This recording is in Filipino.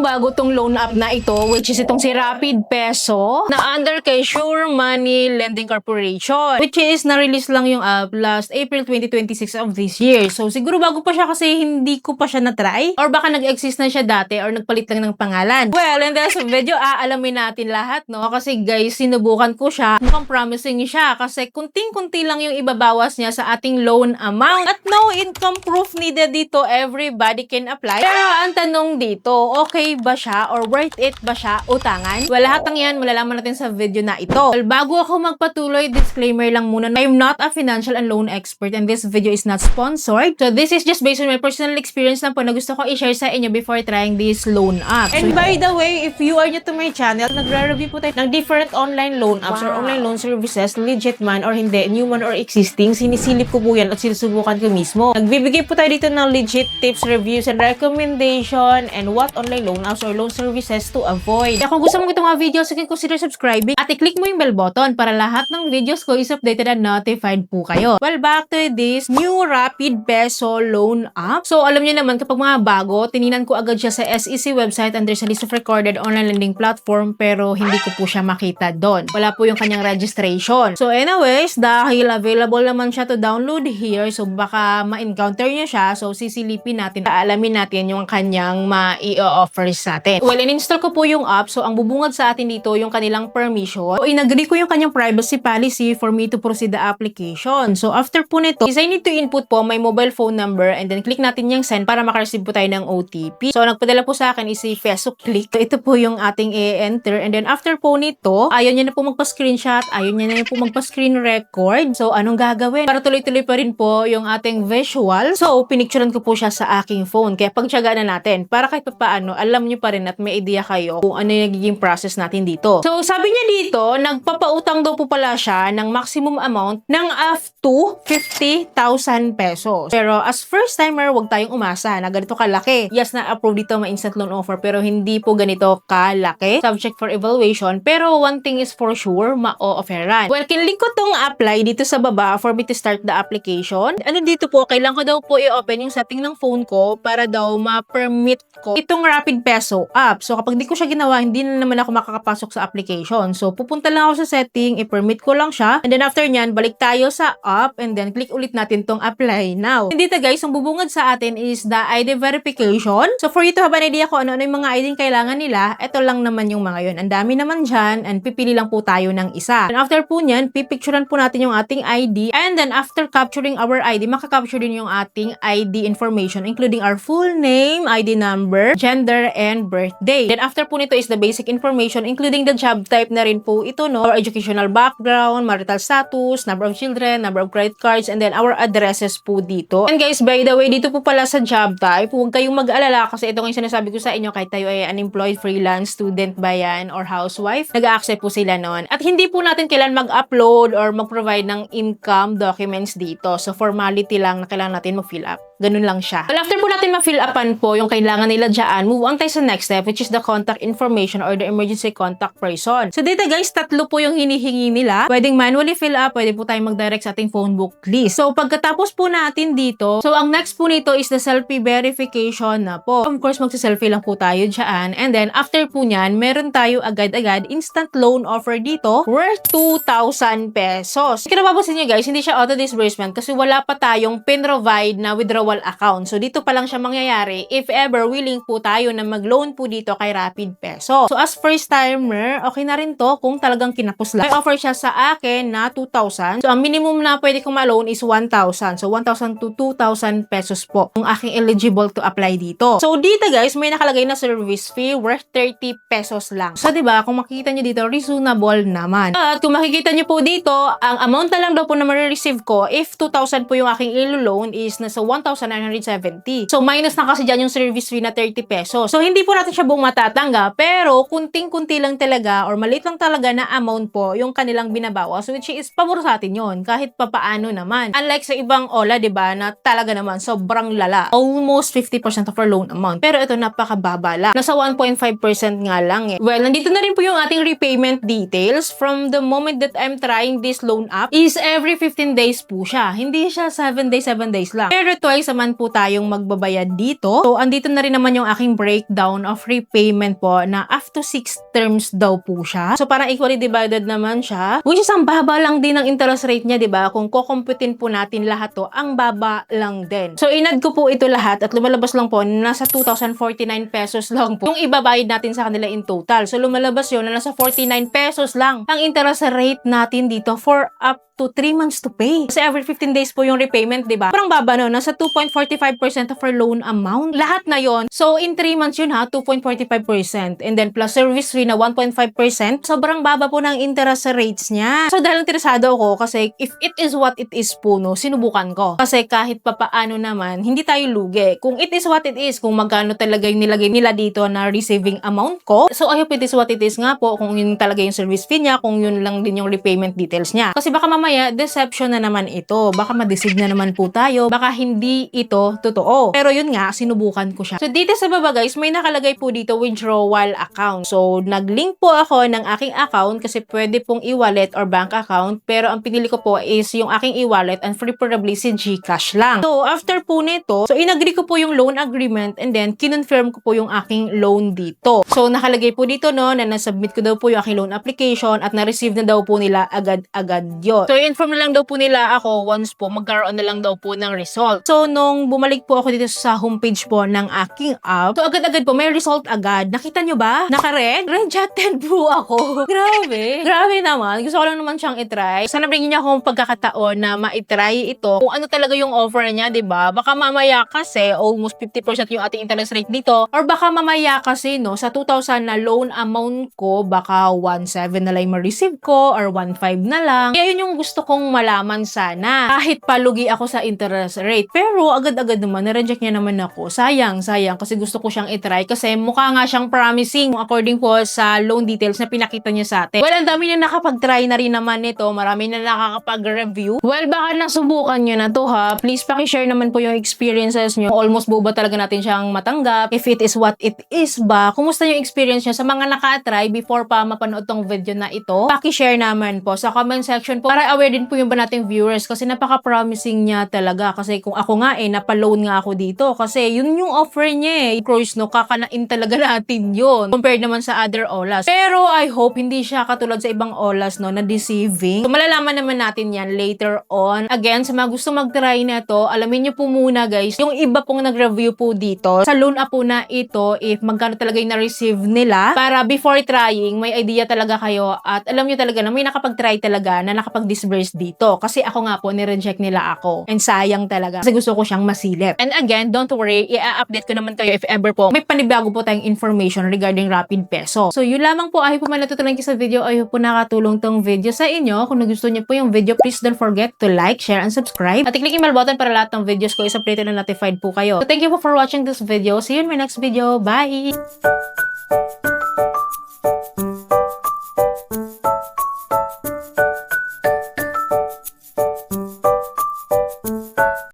bago tong loan app na ito, which is itong si Rapid Peso na under kay Sure Money Lending Corporation, which is na-release lang yung app last April 2026 of this year. So siguro bago pa siya kasi hindi ko pa siya na-try, or baka nag-exist na siya dati or nagpalit lang ng pangalan. Well, in this video, aalamin natin lahat, no? Kasi guys, sinubukan ko siya. Mukhang promising siya kasi kunting-kunti lang yung ibabawas niya sa ating loan amount at no income proof needed dito. Everybody can apply. Pero ang tanong dito, okay ba siya or worth it ba siya utangan? Well, lahat ng yan malalaman natin sa video na ito. Well, bago ako magpatuloy, disclaimer lang muna. I'm not a financial and loan expert and this video is not sponsored. So this is just based on my personal experience lang po na gusto ko i-share sa inyo before trying this loan app. And by the way, if you are new to my channel, nagre-review po tayo ng different online loan apps or online loan services, legit man or hindi, new man or existing, sinisilip ko po yan at sinusubukan ko mismo. Nagbibigay po tayo dito ng legit tips, reviews, and recommendation and what online loan apps or loan services to avoid. Kaya kung gusto mo itong mga videos, you can consider subscribing at i-click mo yung bell button para lahat ng videos ko is updated and notified po kayo. Well, back to this new Rapid Peso loan app. So, alam niyo naman kapag mga bago, tininan ko agad siya sa SEC website and there's a list of recorded online lending platform pero hindi ko po siya makita doon. Wala po yung kanyang registration. So, anyways, dahil available naman siya to download here, so baka ma-encounter niya siya. So, sisilipin natin, alamin natin yung kanyang ma-i-offer sa atin. Well, in-install ko po yung app. So, ang bubungad sa atin dito yung kanilang permission. So, in-agree ko yung kanyang privacy policy for me to proceed the application. So, after po nito, is I need to input po my mobile phone number and then click natin yung send para makareceive po tayo ng OTP. So, nagpadala po sa akin is si Peso Click. So, ito po yung ating i-enter and then after po nito, ayaw niya na po magpa-screenshot, ayaw niya na po magpa-screen record. So, anong gagawin? Para tuloy-tuloy pa rin po yung ating visual. So, pinicturean ko po siya sa aking phone. Kaya pagtiyagaan na natin para kahit paano, alam niyo pa rin at may idea kayo kung ano yung nagiging process natin dito. So, sabi niya dito, nagpapautang daw po pala siya ng maximum amount ng up to 50,000 pesos. Pero as first timer, wag tayong umasa na ganito kalaki. Yes, na-approve dito may instant loan offer pero hindi po ganito kalaki. Subject for evaluation. Pero one thing is for sure, ma-o-offeran. Well, kinlink ko tong apply dito sa baba for me to start the application. Ano dito po, kailangan ko daw po i-open yung setting ng phone ko para daw ma-permit ko itong Rapid Peso app. So, kapag di ko siya ginawa, hindi na naman ako makakapasok sa application. So, pupunta lang ako sa setting, i-permit ko lang siya. And then after nyan, balik tayo sa app and then click ulit natin tong apply now. And dito guys, ang bubungad sa atin is the ID verification. So, for you to have an idea kung ano yung mga ID yung kailangan nila, ito lang naman yung mga yun. Ang dami naman dyan and pipili lang po tayo ng isa. And after po nyan, pipicturean po natin yung ating ID and then after capturing our ID, makakapture din yung ating ID information including our full name, ID number, gender, and birthday. Then after po nito is the basic information including the job type na rin po ito, no? Our educational background, marital status, number of children, number of credit cards, and then our addresses po dito. And guys, by the way, dito po pala sa job type, huwag kayong mag-alala kasi ito yung sinasabi ko sa inyo kahit tayo ay unemployed, freelance, student ba yan, or housewife, nag-a-accept po sila noon. At hindi po natin kailan mag-upload or mag-provide ng income documents dito. So, formality lang na kailangan natin mag-fill up. Ganun lang siya. Well, after po natin ma-fill upan po yung kailangan nila dyan, move on tayo sa next step which is the contact information or the emergency contact person. So dito guys, 3 po yung hinihingi nila. Pwedeng manually fill up, pwede po tayong mag-direct sa ating phone book list. So pagkatapos po natin dito, so ang next po nito is the selfie verification na po. Of course, magsi-selfie lang po tayo dyan. And then after po nyan, meron tayo agad-agad instant loan offer dito worth 2,000 pesos. Kaya napapansin nyo guys, hindi siya auto-disbursement kasi wala pa tayong pin-provide na withdrawal account. So, dito pa lang siya mangyayari if ever willing po tayo na mag-loan po dito kay Rapid Peso. So, as first timer, okay na rin to kung talagang kinapos lang. May offer siya sa akin na 2,000. So, ang minimum na pwede kong ma-loan is 1,000. So, 1,000 to 2,000 pesos po kung aking eligible to apply dito. So, dito guys, may nakalagay na service fee worth 30 pesos lang. So, diba, kung makikita nyo dito, reasonable naman. At kung makikita nyo po dito, ang amount na lang daw po na ma-receive ko if 2,000 po yung aking ilo-loan is nasa 1,970. So, minus na kasi dyan yung service fee na 30 pesos. So, hindi po natin siya buong matatanggap, pero kunting-kunti lang talaga or maliit lang talaga na amount po yung kanilang binabawas, which is pabor sa atin yun, kahit papaano naman. Unlike sa ibang OLA, diba, na talaga naman sobrang lala. Almost 50% of our loan amount. Pero ito napakababa lang. Nasa 1.5% nga lang eh. Well, nandito na rin po yung ating repayment details from the moment that I'm trying this loan app is every 15 days po siya. Hindi siya 7 days lang. Pero twice isa man po tayong magbabayad dito. So, andito na rin naman yung aking breakdown of repayment po na after 6 terms daw po siya. So, parang equally divided naman siya. Which is, ang baba lang din ng interest rate niya, diba? Kung kukumputin po natin lahat to, ang baba lang din. So, inad ko po ito lahat at lumalabas lang po, nasa 2,049 pesos lang po yung ibabayad natin sa kanila in total. So, lumalabas yun na nasa 49 pesos lang ang interest rate natin dito for up to 3 months to pay. Kasi every 15 days po yung repayment, di ba? Parang baba no, nasa 2.45% of our loan amount. Lahat na yon. So, in 3 months yun ha, 2.45%. And then, plus service fee na 1.5%. Sobrang baba po ng interest rates niya. So, dahil interesado ako, kasi if it is what it is po, no, sinubukan ko. Kasi kahit papaano naman, hindi tayo lugi. Kung it is what it is, kung magkano talaga yung nilagay nila dito na receiving amount ko, so I hope it is what it is nga po, kung yun talaga yung service fee niya, kung yun lang din yung repayment details niya. Kasi baka mamaya, deception na naman ito. Baka ma-deceive na naman po tayo. Baka hindi ito totoo. Pero yun nga, sinubukan ko siya. So, dito sa baba guys, may nakalagay po dito withdrawal account. So, nag-link po ako ng aking account kasi pwede pong e-wallet or bank account. Pero ang pinili ko po is yung aking e-wallet and preferably si GCash lang. So, after po nito, so inagree ko po yung loan agreement and then kinonfirm ko po yung aking loan dito. So, nakalagay po dito no, na nasubmit ko daw po yung aking loan application at na-receive na daw po nila agad-agad yun. So, i-inform na lang daw po nila ako once po magkaroon na lang daw po ng result. So, nung bumalik po ako dito sa homepage po ng aking app, so agad-agad po may result agad. Nakita nyo ba? Naka-red? Rejected po ako. Grabe. Grabe naman. Gusto ko lang naman siyang itry. Sana bigyan niya akong pagkakataon na ma-try ito. Kung ano talaga yung offer niya, 'di ba? Baka mamaya kasi almost 50% yung ating interest rate dito. Or baka mamaya kasi no, sa 2,000 na loan amount ko, baka 1,700 na lang ma-receive ko or 1,500 na lang. Kaya yun yung gusto kong malaman sana. Kahit palugi ako sa interest rate. Pero agad-agad naman, na-reject niya naman ako. Sayang kasi gusto ko siyang itry kasi mukha nga siyang promising according po sa loan details na pinakita niya sa atin. Well, ang dami na nakapag-try na rin naman nito. Marami na nakakapag-review. Well, baka nasubukan niyo na to ha. Please paki-share naman po yung experiences niyo. Almost buo ba talaga natin siyang matanggap? If it is what it is ba? Kumusta yung experience niyo sa mga naka-try before pa mapanood tong video na ito? Paki-share naman po sa comment section po para aware din po yung ba nating viewers kasi napaka-promising niya talaga. Kasi kung ako nga napaloan nga ako dito kasi yun yung offer niya Cruise no, kakanain talaga natin yun compared naman sa other OLAs. Pero I hope hindi siya katulad sa ibang OLAs no, na deceiving. So malalaman naman natin yan later on. Again, sa mga gusto mag-try na to, alamin nyo po muna guys, yung iba pong nag-review po dito sa loan app po na ito, if magkano talaga yung na-receive nila para before trying, may idea talaga kayo at alam nyo talaga na may nakapag-try talaga na nakapag-disburse dito. Kasi ako nga po, nireject nila ako. And sayang talaga. Kasi gusto ko siyang masilip. And again, don't worry, i-update ko naman kayo if ever po may panibago po tayong information regarding Rapid Peso. So, yun lamang po. I hope po man natutunan kayo sa video. I hope po nakatulong tong video sa inyo. Kung nagustuhan niyo po yung video, please don't forget to like, share, and subscribe. At i-click yung bell button para lahat ng videos ko is-updated na notified po kayo. So, thank you po for watching this video. See you in my next video. Bye!